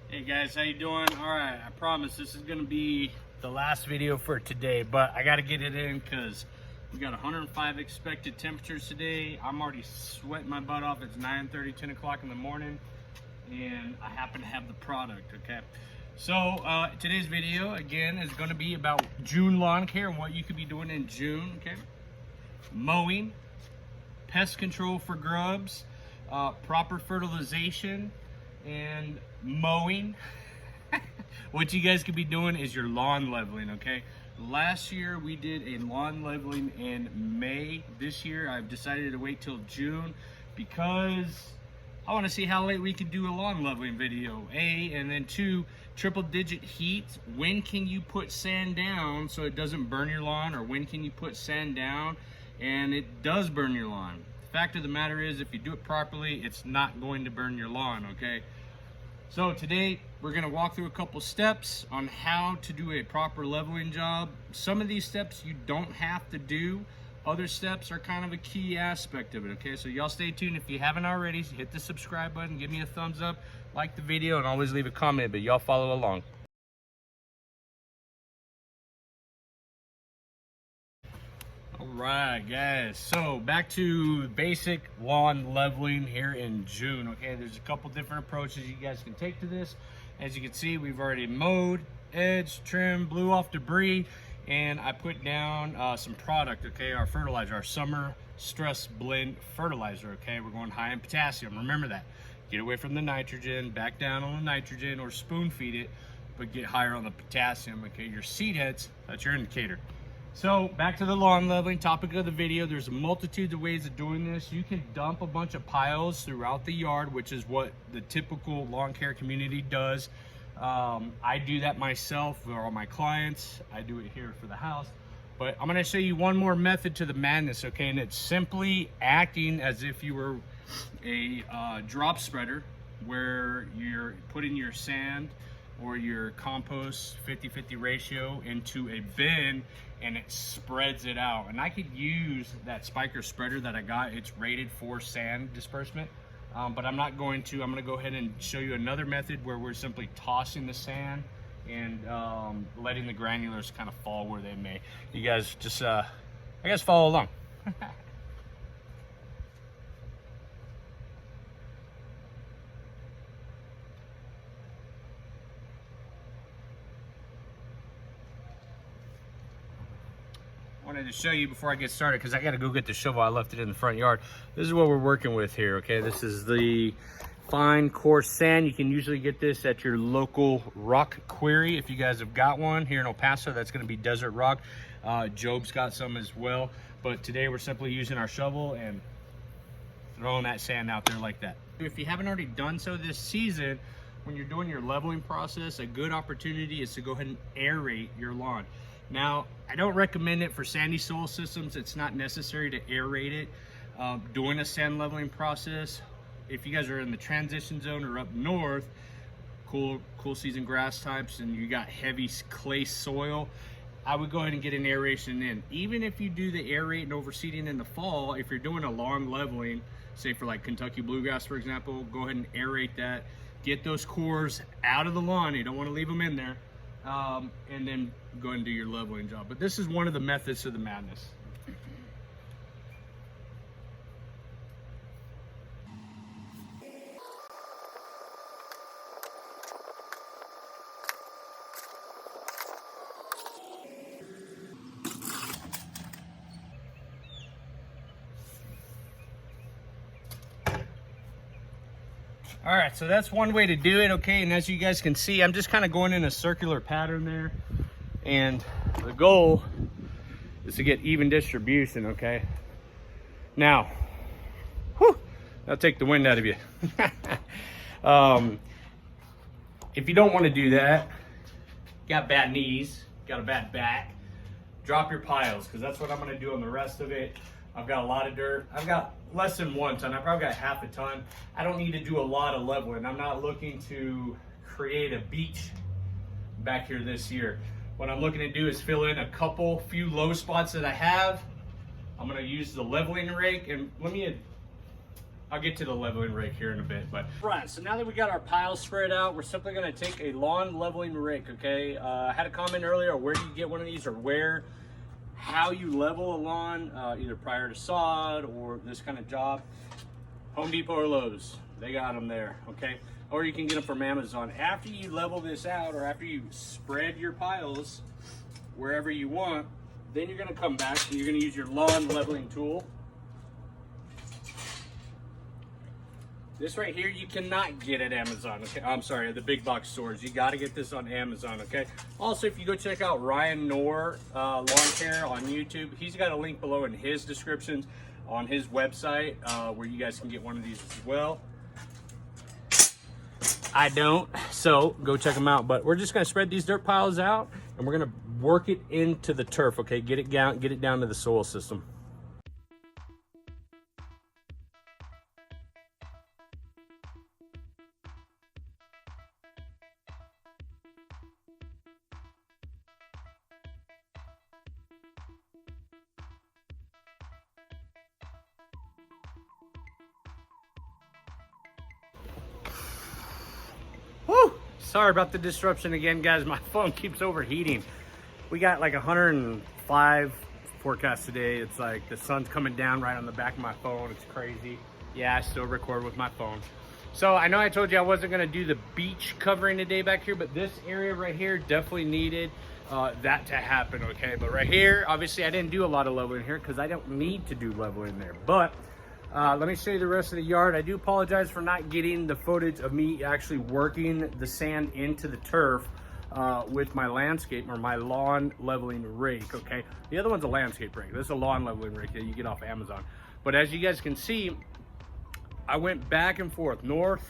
Hey guys, how you doing? All right, I promise this is gonna be the last video for today, but I gotta get it in because we got 105 expected temperatures today. I'm already sweating my butt off. It's 9:30, 10 o'clock in the morning, and I happen to have the product, okay? So today's video, again, is gonna be about June lawn care and what you could be doing in June, okay? Mowing, pest control for grubs, proper fertilization, and mowing. What you guys could be doing is your lawn leveling, okay? Last year we did a lawn leveling in May. This year I've decided to wait till June because I want to see how late we can do a lawn leveling video. And then two, triple digit heat. When can you put sand down so it doesn't burn your lawn, or when can you put sand down and it does burn your lawn? The fact of the matter is, if you do it properly, it's not going to burn your lawn, okay? So today we're going to walk through a couple steps on how to do a proper leveling job. Some of these steps you don't have to do. Other steps are kind of a key aspect of it, okay? So y'all stay tuned. If you haven't already, hit the subscribe button, give me a thumbs up, like the video, and always leave a comment, but y'all follow along. Alright guys, so back to basic lawn leveling here in June. Okay, there's a couple different approaches you guys can take to this. As you can see, we've already mowed, edged, trimmed, blew off debris, and I put down some product, okay, our fertilizer, our summer stress blend fertilizer, okay? We're going high in potassium, remember that. Get away from the nitrogen, back down on the nitrogen, or spoon feed it, but get higher on the potassium, okay? Your seed heads, that's your indicator. So back to the lawn leveling topic of the video. There's a multitude of ways of doing this. You can dump a bunch of piles throughout the yard, which is what the typical lawn care community does. I do that myself for all my clients. I do it here for the house. But I'm gonna show you one more method to the madness, okay? And it's simply acting as if you were a drop spreader, where you're putting your sand or your compost 50-50 ratio into a bin, and it spreads it out. And I could use that spiker spreader that I got. It's rated for sand disbursement, but I'm not going to. I'm going to go ahead and show you another method where we're simply tossing the sand and letting the granulars kind of fall where they may. You guys just I guess follow along. Wanted to show you before I get started, because I got to go get the shovel. I left it in the front yard. This is what we're working with here, okay? This is the fine coarse sand. You can usually get this at your local rock quarry if you guys have got one. Here in El Paso, that's going to be Desert Rock. Job's got some as well, but today we're simply using our shovel and throwing that sand out there like that. If you haven't already done so this season, when you're doing your leveling process, a good opportunity is to go ahead and aerate your lawn. Now, I don't recommend it for sandy soil systems. It's not necessary to aerate it during a sand leveling process. If you guys are in the transition zone or up north, cool season grass types, and you got heavy clay soil, I would go ahead and get an aeration in. Even if you do the aerate and overseeding in the fall, if you're doing a lawn leveling, say for like Kentucky bluegrass, for example, go ahead and aerate that. Get those cores out of the lawn. You don't want to leave them in there. And then go and do your leveling job. But this is one of the methods of the madness. All right, so that's one way to do it, okay? And as you guys can see, I'm just kind of going in a circular pattern there. And the goal is to get even distribution, okay? Now, that'll take the wind out of you. If you don't want to do that, got bad knees, got a bad back, drop your piles, because that's what I'm going to do on the rest of it. I've got a lot of dirt. I've got less than 1 ton. I've probably got half a ton. I don't need to do a lot of leveling. I'm not looking to create a beach back here this year. What I'm looking to do is fill in a few low spots that I have. I'm going to use the leveling rake, and let me I'll get to the leveling rake here in a bit. But right, so now that we got our piles spread out, we're simply going to take a lawn leveling rake. Okay, I had a comment earlier, where do you get one of these, or how you level a lawn, either prior to sod or this kind of job. Home Depot or Lowe's, they got them there. Okay, or you can get them from Amazon. After you level this out, or after you spread your piles wherever you want, then you're going to come back and you're going to use your lawn leveling tool. This right here, you cannot get at Amazon, okay? I'm sorry, at the big box stores. You got to get this on Amazon, okay? Also, if you go check out Ryan Knorr Lawn Care on YouTube, he's got a link below in his descriptions on his website where you guys can get one of these as well. I don't, so go check them out. But we're just gonna spread these dirt piles out and we're gonna work it into the turf, okay? Get it down to the soil system. Woo! Sorry about the disruption again, guys. My phone keeps overheating. We got like 105 forecast today. It's like the sun's coming down right on the back of my phone. It's crazy. Yeah, I still record with my phone. So I know I told you I wasn't gonna do the beach covering today back here, but this area right here definitely needed that to happen, okay? But right here, obviously I didn't do a lot of leveling here because I don't need to do leveling there. But let me show you the rest of the yard. I do apologize for not getting the footage of me actually working the sand into the turf with my landscape or my lawn leveling rake, okay? The other one's a landscape rake. This is a lawn leveling rake that you get off Amazon. But as you guys can see, I went back and forth, north,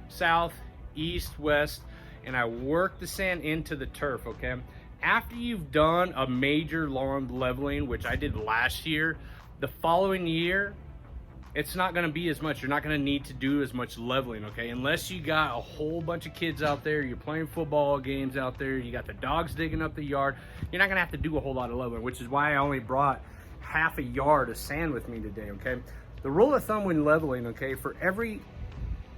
south, east, west, and I worked the sand into the turf, okay? After you've done a major lawn leveling, which I did last year, the following year, it's not gonna be as much. You're not gonna need to do as much leveling, okay? Unless you got a whole bunch of kids out there, you're playing football games out there, you got the dogs digging up the yard, you're not gonna have to do a whole lot of leveling, which is why I only brought half a yard of sand with me today, okay? The rule of thumb when leveling, okay, for every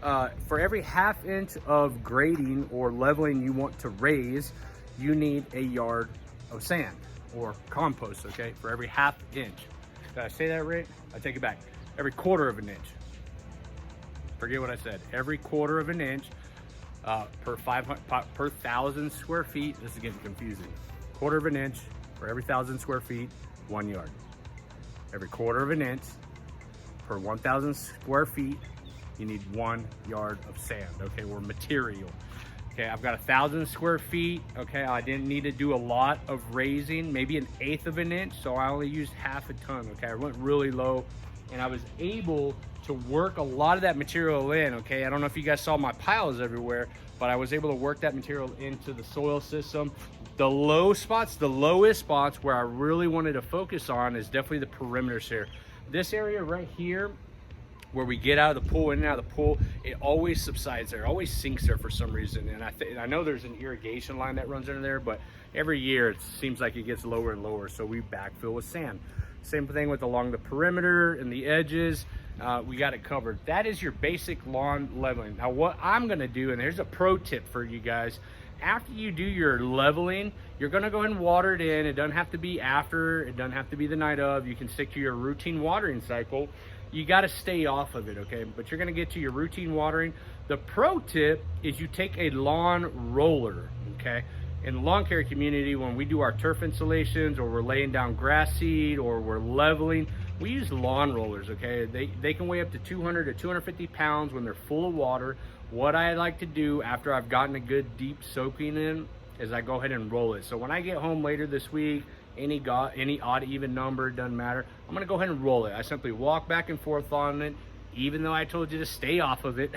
half inch of grading or leveling you want to raise, you need a yard of sand or compost, okay, for every half inch. Did I say that right? I take it back. Every quarter of an inch. Forget what I said. Every quarter of an inch per 1,000 square feet. This is getting confusing. Quarter of an inch for every 1,000 square feet, 1 yard. Every quarter of an inch per 1,000 square feet, you need 1 yard of sand, okay, or material. Okay, I've got 1,000 square feet, okay, I didn't need to do a lot of raising, maybe 1/8 of an inch, so I only used half a ton, okay, I went really low, and I was able to work a lot of that material in, okay? I don't know if you guys saw my piles everywhere, but I was able to work that material into the soil system. The low spots, the lowest spots where I really wanted to focus on is definitely the perimeters here. This area right here, where we get out of the pool, in and out of the pool, it always subsides there, it always sinks there for some reason. And I know there's an irrigation line that runs under there, but every year it seems like it gets lower and lower, so we backfill with sand. Same thing with along the perimeter and the edges, we got it covered. That is your basic lawn leveling. Now what I'm gonna do, and here's a pro tip for you guys, after you do your leveling, you're gonna go ahead and water it in. It doesn't have to be after, it doesn't have to be the night of. You can stick to your routine watering cycle. You gotta stay off of it, okay? But you're gonna get to your routine watering. The pro tip is you take a lawn roller, okay? In the lawn care community, when we do our turf installations or we're laying down grass seed or we're leveling, we use lawn rollers, okay? They can weigh up to 200 to 250 pounds when they're full of water. What I like to do after I've gotten a good deep soaking in is I go ahead and roll it. So when I get home later this week, any odd even number, doesn't matter, I'm gonna go ahead and roll it. I simply walk back and forth on it, even though I told you to stay off of it.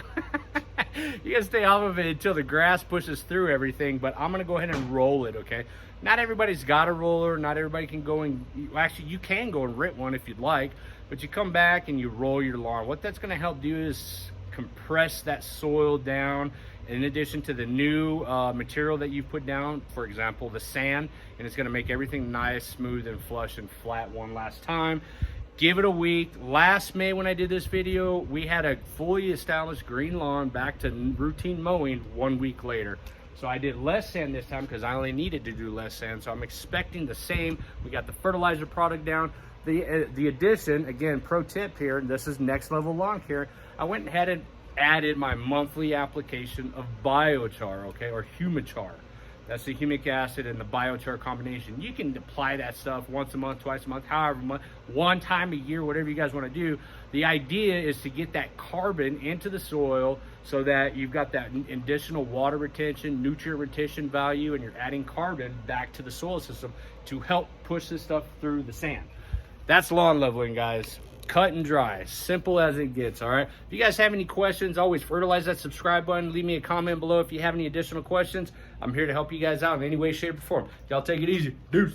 You gotta stay off of it until the grass pushes through everything, but I'm gonna go ahead and roll it, okay? Not everybody's got a roller, not everybody can go and, actually you can go and rent one if you'd like, but you come back and you roll your lawn. What that's gonna help do is compress that soil down, in addition to the new material that you put down, for example, the sand, and it's gonna make everything nice, smooth, and flush and flat one last time. give it a week. Last May when I did this video, we had a fully established green lawn back to routine mowing 1 week later. So I did less sand this time because I only needed to do less sand. So I'm expecting the same. We got the fertilizer product down. The addition, again, pro tip here, this is next level lawn care. I went ahead and added my monthly application of biochar, okay, or humichar. That's the humic acid and the biochar combination. You can apply that stuff once a month, twice a month, however much, one time a year, whatever you guys want to do. The idea is to get that carbon into the soil so that you've got that additional water retention, nutrient retention value, and you're adding carbon back to the soil system to help push this stuff through the sand. That's lawn leveling, guys. Cut and dry, simple as it gets. All right, if you guys have any questions, always fertilize that subscribe button. Leave me a comment below if you have any additional questions. I'm here to help you guys out in any way, shape, or form. Y'all take it easy. Deuce.